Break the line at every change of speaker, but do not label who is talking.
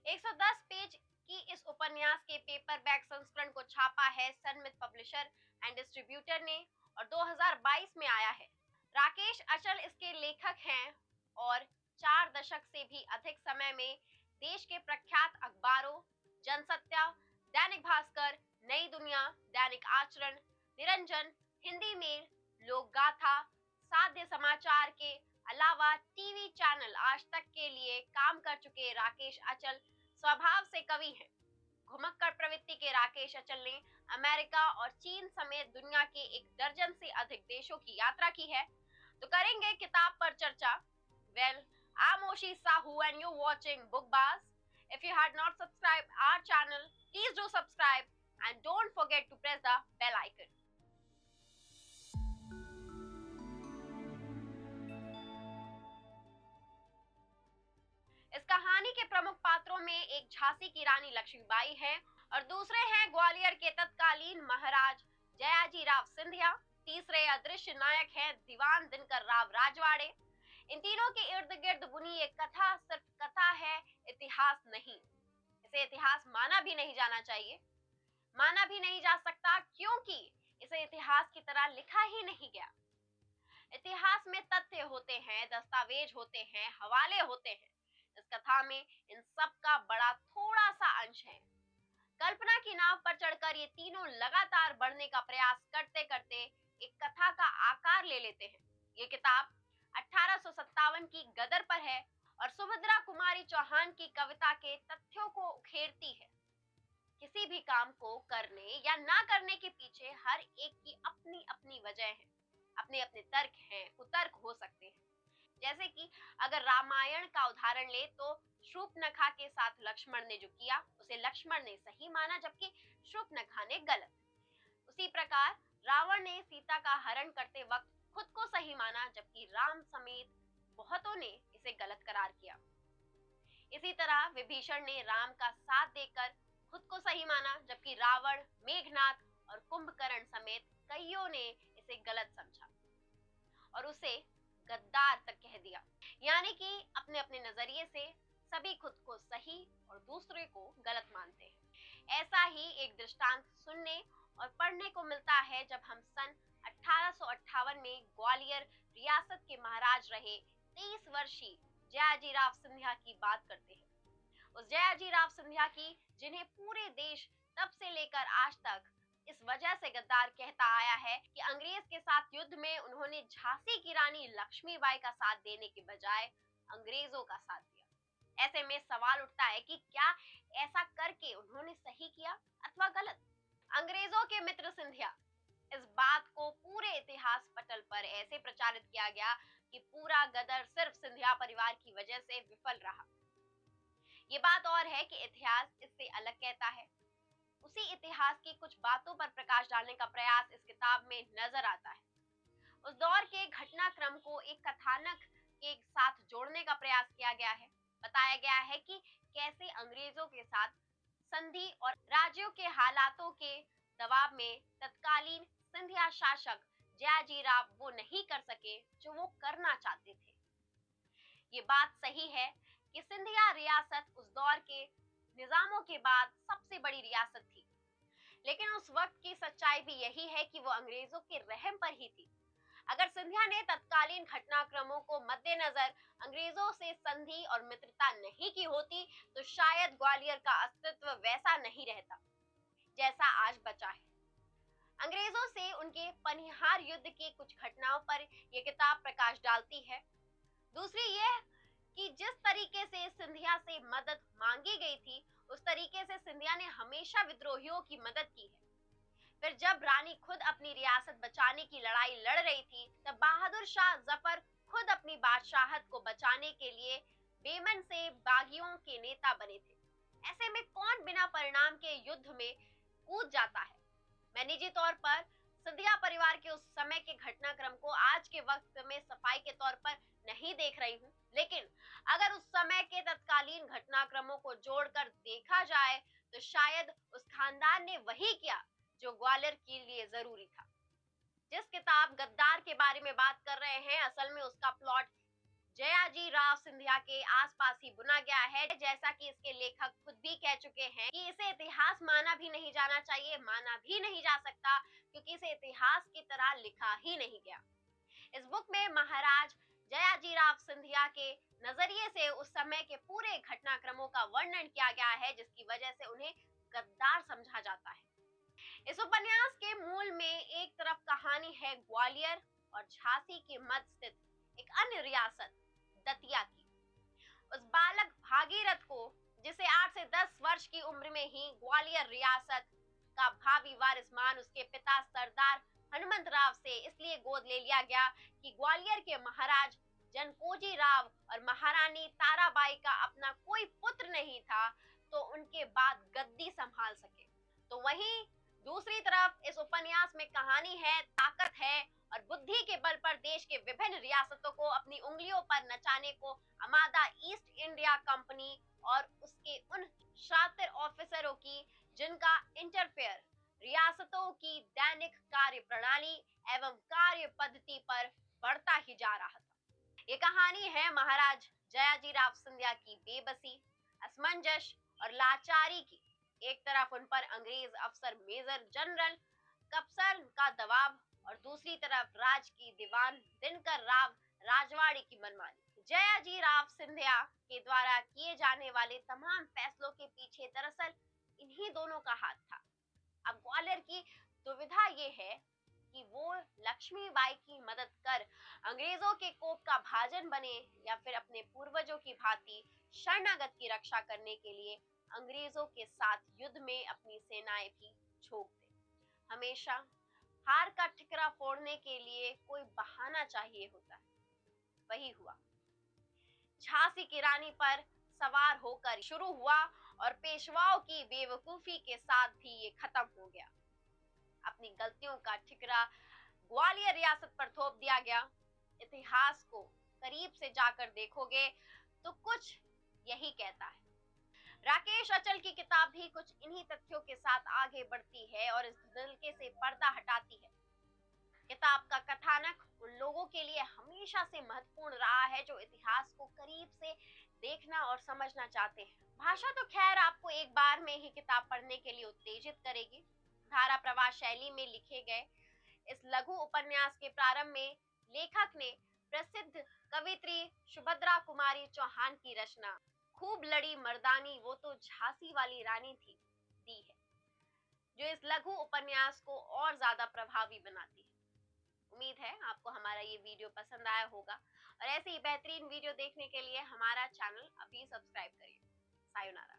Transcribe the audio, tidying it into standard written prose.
110 page की इस उपन्यास के पेपरबैक संस्करण को छापा है सनमित पब्लिशर एंड डिस्ट्रीब्यूटर ने और 2022 में आया है। राकेश अचल इसके लेखक हैं और 4 दशक से भी अधिक समय में देश के प्रख्यात अखबारों जनसत्या, दैनिक भास्कर, नई दुनिया, दैनिक आचरण, निरंजन, हिंदी मेल, लोक गाथा, साध्य समाचार के अलावा टीवी चैनल आज तक के लिए काम कर चुके राकेश अचल स्वभाव से कवि हैं। घुमक्कड़ प्रवृत्ति के राकेश अचल ने अमेरिका और चीन समेत दुनिया के 1 दर्जन से अधिक देशों की यात्रा की है। तो करेंगे किताब पर चर्चा। Well, I'm Oshi Sahu and you're watching Bookbaz. If you had not subscribed our channel, please do subscribe and don't forget to press the bell icon. इस कहानी के प्रमुख पात्रों में एक झांसी की रानी लक्ष्मीबाई है और दूसरे हैं ग्वालियर के तत्कालीन महाराज जयाजीराव सिंधिया। तीसरे अदृश्य नायक हैं दीवान दिनकर राव राजवाड़े। इन तीनों के इर्द गिर्द बुनी एक कथा सिर्फ कथा है, इतिहास नहीं। इसे इतिहास माना भी नहीं जाना चाहिए, माना भी नहीं जा सकता क्योंकि इसे इतिहास की तरह लिखा ही नहीं गया। इतिहास में तथ्य होते हैं, दस्तावेज होते हैं, हवाले होते हैं। इस कथा में इन सब का बड़ा थोड़ा सा अंश है। कल्पना की नाव पर चढ़कर ये तीनों लगातार बढ़ने का प्रयास करते करते एक कथा का आकार ले लेते हैं। ये किताब 1857 की गदर पर है और सुभद्रा कुमारी चौहान की कविता के तथ्यों को उखेड़ती है। किसी भी काम को करने या ना करने के पीछे हर एक की अपनी अपनी वजह है, अपने अपने तर्क हैं, कुतर्क हो सकते हैं। जैसे कि अगर रामायण का उदाहरण ले तो शूर्पणखा के साथ लक्ष्मण ने जो किया उसे लक्ष्मण ने सही माना जबकि शूर्पणखा ने गलत। उसी प्रकार रावण ने सीता का हरण करते वक्त खुद को सही माना जबकि राम समेत बहुतों ने इसे गलत करार किया। इसी तरह विभीषण ने राम का साथ देकर खुद को सही माना जबकि रावण, मेघनाथ और कुंभकर्ण समेत कईयों ने इसे गलत समझा और उसे गद्दार तक कह दिया। यानी कि अपने अपने नजरिए से सभी खुद को सही और दूसरे को गलत मानते हैं। ऐसा ही एक दृष्टांत सुनने और पढ़ने को मिलता है जब हम सन 1858 में ग्वालियर रियासत के महाराज रहे 23 वर्षीय जयाजीराव सिंधिया की बात करते हैं। उस जयाजीराव सिंधिया की जिन्हें पूरे देश तब से लेकर आज तक इस वजह से गद्दार कहता आया है कि अंग्रेज के साथ युद्ध में उन्होंने झांसी की रानी लक्ष्मीबाई का साथ देने के बजाय अंग्रेजों का साथ दिया। ऐसे में सवाल उठता है कि क्या ऐसा करके उन्होंने सही किया अथवा गलत? अंग्रेजों के मित्र सिंधिया, इस बात को पूरे इतिहास पटल पर ऐसे प्रचारित किया गया कि पूरा गदर सिर्फ सिंधिया परिवार की वजह से विफल रहा। ये बात और है कि इतिहास इससे अलग कहता है। उसी इतिहास की कुछ बातों पर प्रकाश डालने का प्रयास इस किताब में नजर आता है। उस दौर के घटनाक्रम को एक कथानक के साथ जोड़ने का प्रयास किया गया है। बताया गया है कि कैसे अंग्रेजों के साथ संधि और राज्यों के हालातों के दबाव में तत्कालीन सिंधिया शासक जयाजीराव वो नहीं कर सके जो वो करना चाहते थे। ये बात सही है कि सिंधिया रियासत उस दौर के निजामों के बाद सबसे बड़ी रियासत थी, लेकिन उस वक्त की सच्चाई भी यही है कि वो अंग्रेजों के रहम पर ही थी। अगर सिंधिया ने तत्कालीन घटनाक्रमों को मद्देनजर अंग्रेजों से संधि और मित्रता नहीं की होती तो शायद ग्वालियर का अस्तित्व वैसा नहीं रहता जैसा आज बचा है। अंग्रेजों से उनके पनिहार युद्ध की कुछ घटनाओं पर यह किताब प्रकाश डालती है। दूसरी यह कि जिस तरीके से सिंधिया से मदद मांगी गई थी उस तरीके से सिंधिया ने हमेशा विद्रोहियों की मदद की है। फिर जब रानी खुद अपनी रियासत बचाने की लड़ाई लड़ रही थी तब बहादुर शाह जफर खुद अपनी बादशाहत को बचाने के लिए बेमन से बागियों के नेता बने थे। ऐसे में कौन बिना परिणाम के युद्ध में कूद जाता है? मैं निजी तौर पर सिंधिया परिवार के उस समय के घटनाक्रम को आज के वक्त में सफाई के तौर पर नहीं देख रही हूँ, लेकिन अगर उस समय के तत्कालीन घटनाक्रमों को जोड़कर देखा जाए तो शायद उस खानदान ने वही किया जो ग्वालियर के लिए जरूरी था। जिस किताब गद्दार के बारे में बात कर रहे हैं असल में उसका प्लॉट जयाजी राव सिंधिया के आसपास ही बुना गया है। जैसा कि इसके लेखक खुद भी कह चुके हैं कि इसे इतिहास माना भी नहीं जाना चाहिए, माना भी नहीं जा सकता, क्योंकि इसे इतिहास की तरह लिखा ही नहीं गया। इस बुक में महाराज जयाजी राव सिंधिया के नजरिए से उस समय के पूरे घटनाक्रमों का वर्णन किया गया है, जिसकी वजह से उन्हें गद्दार समझा जाता है। इस उपन्यास के मूल में एक तरफ कहानी है ग्वालियर और झांसी के मध्य स्थित एक अन्य रियासत दतिया की, उस बालक भागीरथ को जिसे 8 से 10 वर्ष की उम्र में ही ग्वालियर रियासत का भावी वारिसमान उसके पिता सरदार हनुमंत राव से इसलिए गोद ले लिया गया कि ग्वालियर के महाराज जनकोजी राव और महारानी ताराबाई का अपना कोई पुत्र नहीं था, तो उनके बाद गद्दी संभाल सके। तो वहीं दूसरी तरफ इस उपन्यास में कहानी है ताकत है और बुद्धि के बल पर देश के विभिन्न रियासतों को अपनी उंगलियों पर नचाने को अमादा ईस्ट इंडिया कंपनी और उसके उन शातिर ऑफिसरों की जिनका इंटरफेयर रियासतों की दैनिक कार्य प्रणाली एवं कार्य पद्धति पर बढ़ता ही जा रहा था। ये कहानी है महाराज जयाजी राव सिंधिया की बेबसी, असमंजस और लाचारी की। एक तरफ उन पर अंग्रेज अफसर मेजर जनरल कप्सल का दबाव और दूसरी तरफ राज की दीवान दिनकर राव राजवाड़ी की मनमानी। जयाजी राव सिंधिया के द्वारा किए जाने वाले तमाम फैसलों के पीछे दरअसल इन्हीं दोनों का हाथ था। अब ग्वालियर की दुविधा ये है कि वो लक्ष्मीबाई की मदद कर अंग्रेजों के कोप का भाजन बने या फिर अपने पूर्वजों की भांति शरणागत की रक्षा करने के लिए अंग्रेजों के साथ युद्ध में अपनी सेनाएं भी झोंक दे। हमेशा हार का ठिकरा फोड़ने के लिए कोई बहाना चाहिए होता है, वही हुआ। झांसी की रानी पर सवार होकर शुरू हुआ और पेशवाओं की बेवकूफी के साथ भी ये खत्म हो गया। अपनी गलतियों का ठिकरा ग्वालियर रियासत पर थोप दिया गया। इतिहास को करीब से जाकर देखोगे तो कुछ यही कहता है। राकेश अचल की किताब भी कुछ इन्हीं तथ्यों के साथ आगे बढ़ती है और इस धुंधलके से पर्दा हटाती है। किताब का कथानक उन लोगों के लिए हमेशा से महत्वपूर्ण रहा है जो इतिहास को करीब से देखना और समझना चाहते हैं। भाषा तो खैर आपको एक बार में ही किताब पढ़ने के लिए उत्तेजित करेगी। धारा प्रवाह शैली में लिखे गए इस लघु उपन्यास के प्रारंभ में लेखक ने प्रसिद्ध कवित्री सुभद्रा कुमारी चौहान की रचना खूब लड़ी मर्दानी वो तो झांसी वाली रानी थी दी है, जो इस लघु उपन्यास को और ज्यादा प्रभावी बनाती है। उम्मीद है आपको हमारा ये वीडियो पसंद आया होगा और ऐसे ही बेहतरीन वीडियो देखने के लिए हमारा चैनल अभी सब्सक्राइब करिए। सायोनारा।